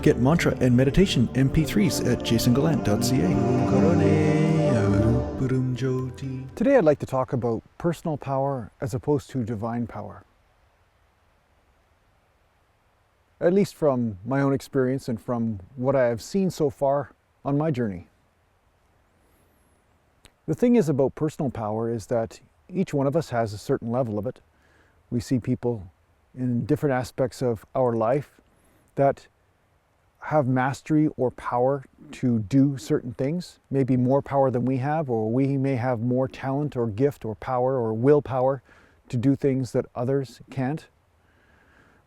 Get mantra and meditation MP3s at jasongallant.ca. Today I'd like to talk about personal power as opposed to divine power. At least from my own experience and from what I have seen so far on my journey. The thing is about personal power is that each one of us has a certain level of it. We see people in different aspects of our life that have mastery or power to do certain things, maybe more power than we have, or we may have more talent or gift or power or willpower to do things that others can't.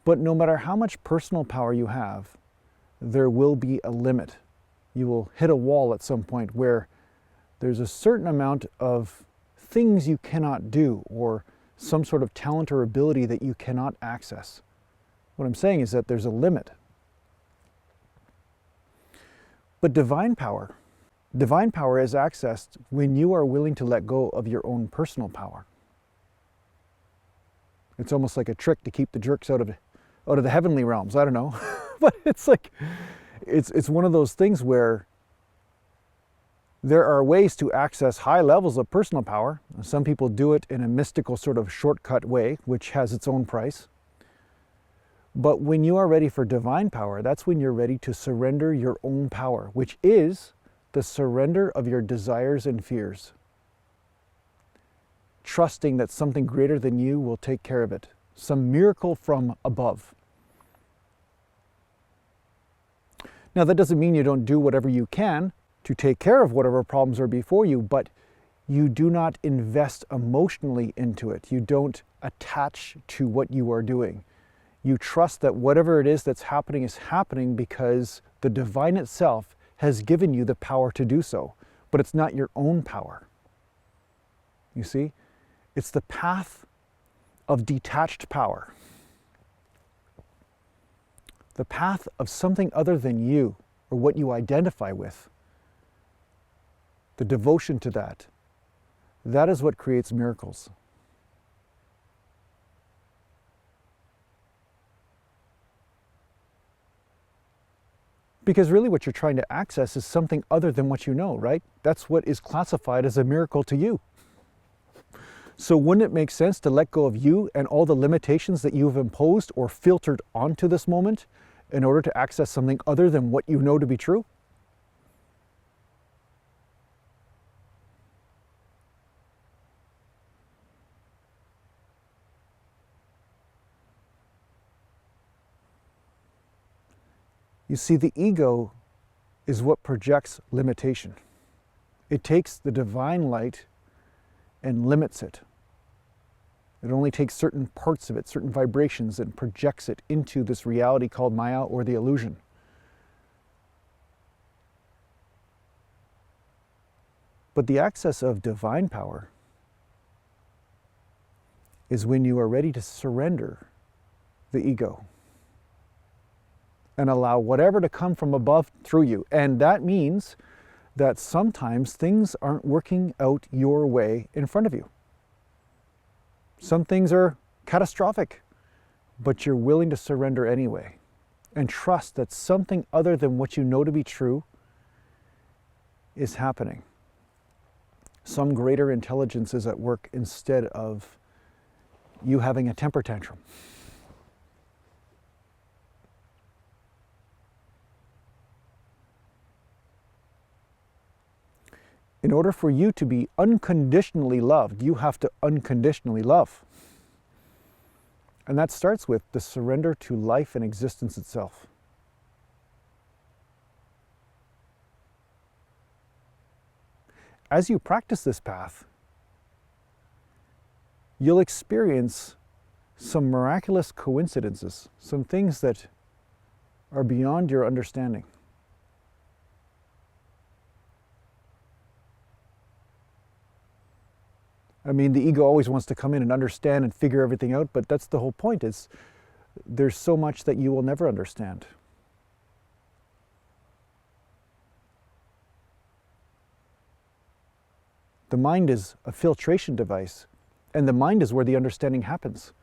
But no matter how much personal power you have, there will be a limit. You will hit a wall at some point where there's a certain amount of things you cannot do or some sort of talent or ability that you cannot access. What I'm saying is that there's a limit. But divine power is accessed when you are willing to let go of your own personal power. It's almost like a trick to keep the jerks out of the heavenly realms. I don't know, but it's like it's one of those things where there are ways to access high levels of personal power. Some people do it in a mystical sort of shortcut way, which has its own price. But when you are ready for divine power, that's when you're ready to surrender your own power, which is the surrender of your desires and fears. Trusting that something greater than you will take care of it. Some miracle from above. Now, that doesn't mean you don't do whatever you can to take care of whatever problems are before you, but you do not invest emotionally into it. You don't attach to what you are doing. You trust that whatever it is that's happening is happening because the divine itself has given you the power to do so, but it's not your own power. You see? It's the path of detached power. The path of something other than you or what you identify with. The devotion to that. That is what creates miracles. Because really what you're trying to access is something other than what you know, right? That's what is classified as a miracle to you. So wouldn't it make sense to let go of you and all the limitations that you've imposed or filtered onto this moment in order to access something other than what you know to be true? You see, the ego is what projects limitation. It takes the divine light and limits it. It only takes certain parts of it, certain vibrations, and projects it into this reality called Maya or the illusion. But the access of divine power is when you are ready to surrender the ego and allow whatever to come from above through you. And that means that sometimes things aren't working out your way in front of you. Some things are catastrophic, but you're willing to surrender anyway and trust that something other than what you know to be true is happening. Some greater intelligence is at work instead of you having a temper tantrum. In order for you to be unconditionally loved, you have to unconditionally love. And that starts with the surrender to life and existence itself. As you practice this path, you'll experience some miraculous coincidences, some things that are beyond your understanding. I mean, the ego always wants to come in and understand and figure everything out, but that's the whole point, is there's so much that you will never understand. The mind is a filtration device, and the mind is where the understanding happens.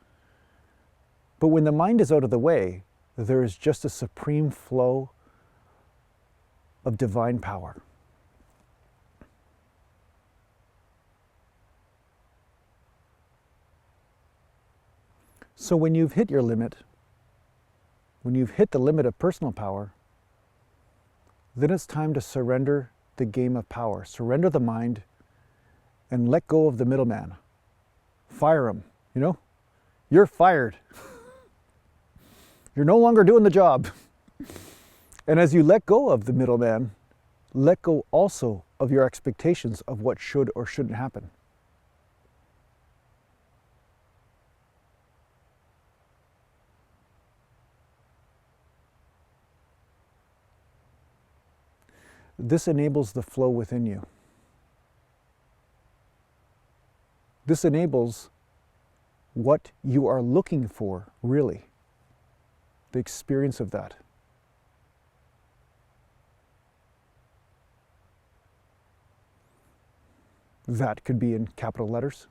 But when the mind is out of the way, there is just a supreme flow of divine power. So when you've hit your limit, when you've hit the limit of personal power, then it's time to surrender the game of power. Surrender the mind and let go of the middleman. Fire him, you know? You're fired. You're no longer doing the job. And as you let go of the middleman, let go also of your expectations of what should or shouldn't happen. This enables the flow within you. This enables what you are looking for, really, the experience of that. That could be in capital letters.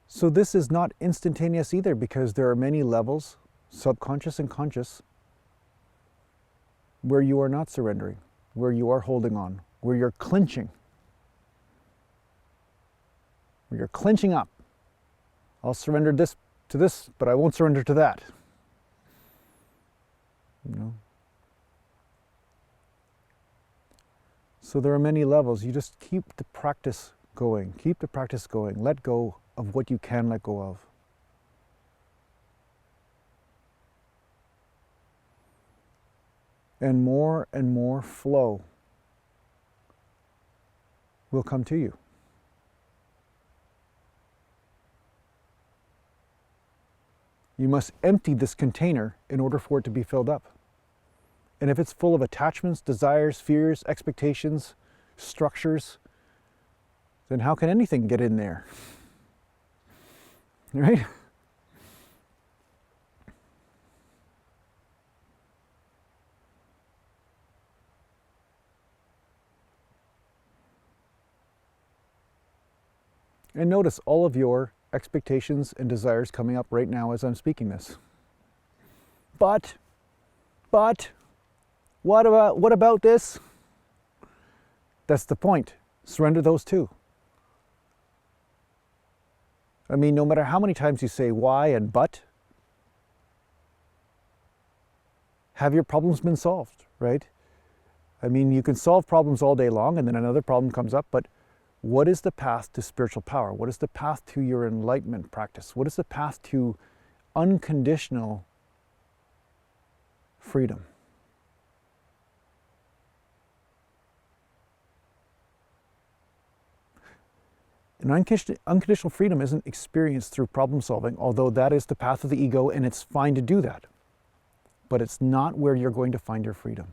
So this is not instantaneous either, because there are many levels, subconscious and conscious, where you are not surrendering, where you are holding on, where you're clinching, where you're clinching up. I'll surrender this to this, but I won't surrender to that. You know? So there are many levels. You just keep the practice going. Keep the practice going. Let go of what you can let go of. And more flow will come to you. You must empty this container in order for it to be filled up. And if it's full of attachments, desires, fears, expectations, structures, then how can anything get in there? Right? And notice all of your expectations and desires coming up right now as I'm speaking this. But, what about this? That's the point. Surrender those too. I mean, no matter how many times you say why and but, have your problems been solved, right? I mean, you can solve problems all day long and then another problem comes up, but what is the path to spiritual power? What is the path to your enlightenment practice? What is the path to unconditional freedom? And unconditional freedom isn't experienced through problem solving, although that is the path of the ego and it's fine to do that. But it's not where you're going to find your freedom.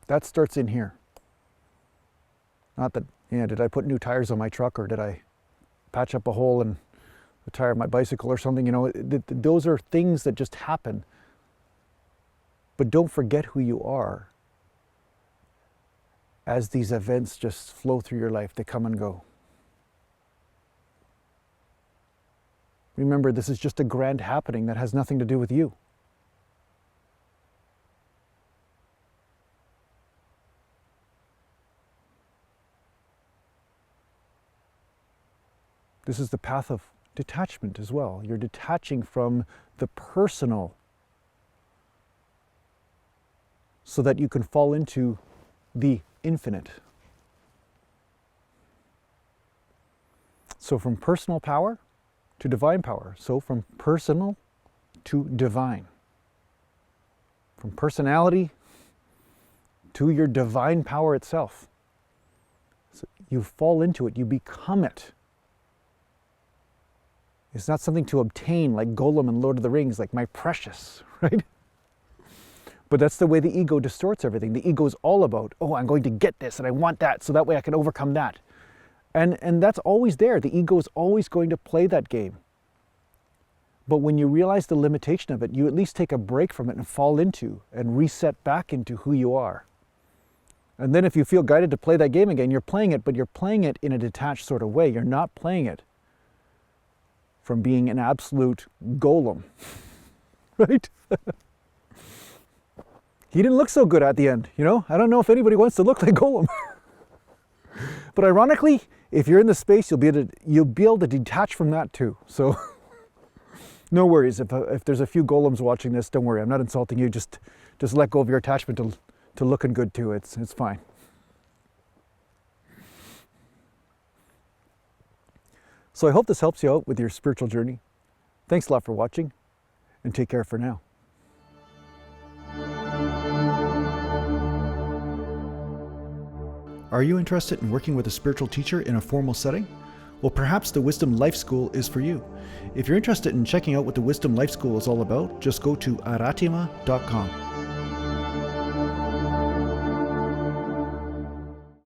That starts in here. Not that, did I put new tires on my truck or did I patch up a hole in the tire of my bicycle or something? Those are things that just happen. But don't forget who you are as these events just flow through your life. They come and go. Remember, this is just a grand happening that has nothing to do with you. This is the path of detachment as well. You're detaching from the personal so that you can fall into the infinite. So from personal power to divine power. So from personal to divine. From personality to your divine power itself. So you fall into it, you become it. It's not something to obtain like Gollum in Lord of the Rings, like my precious, right? But that's the way the ego distorts everything. The ego is all about, I'm going to get this and I want that so that way I can overcome that. And that's always there. The ego is always going to play that game. But when you realize the limitation of it, you at least take a break from it and fall into and reset back into who you are. And then if you feel guided to play that game again, you're playing it, but you're playing it in a detached sort of way. You're not playing it from being an absolute golem, right? He didn't look so good at the end, you know? I don't know if anybody wants to look like Golem. But ironically, if you're in the space, you'll be able to detach from that too. So no worries. If there's a few golems watching this, don't worry. I'm not insulting you. Just let go of your attachment to looking good too. It's fine. So I hope this helps you out with your spiritual journey. Thanks a lot for watching, and take care for now. Are you interested in working with a spiritual teacher in a formal setting? Well, perhaps the Wisdom Life School is for you. If you're interested in checking out what the Wisdom Life School is all about, just go to aratima.com.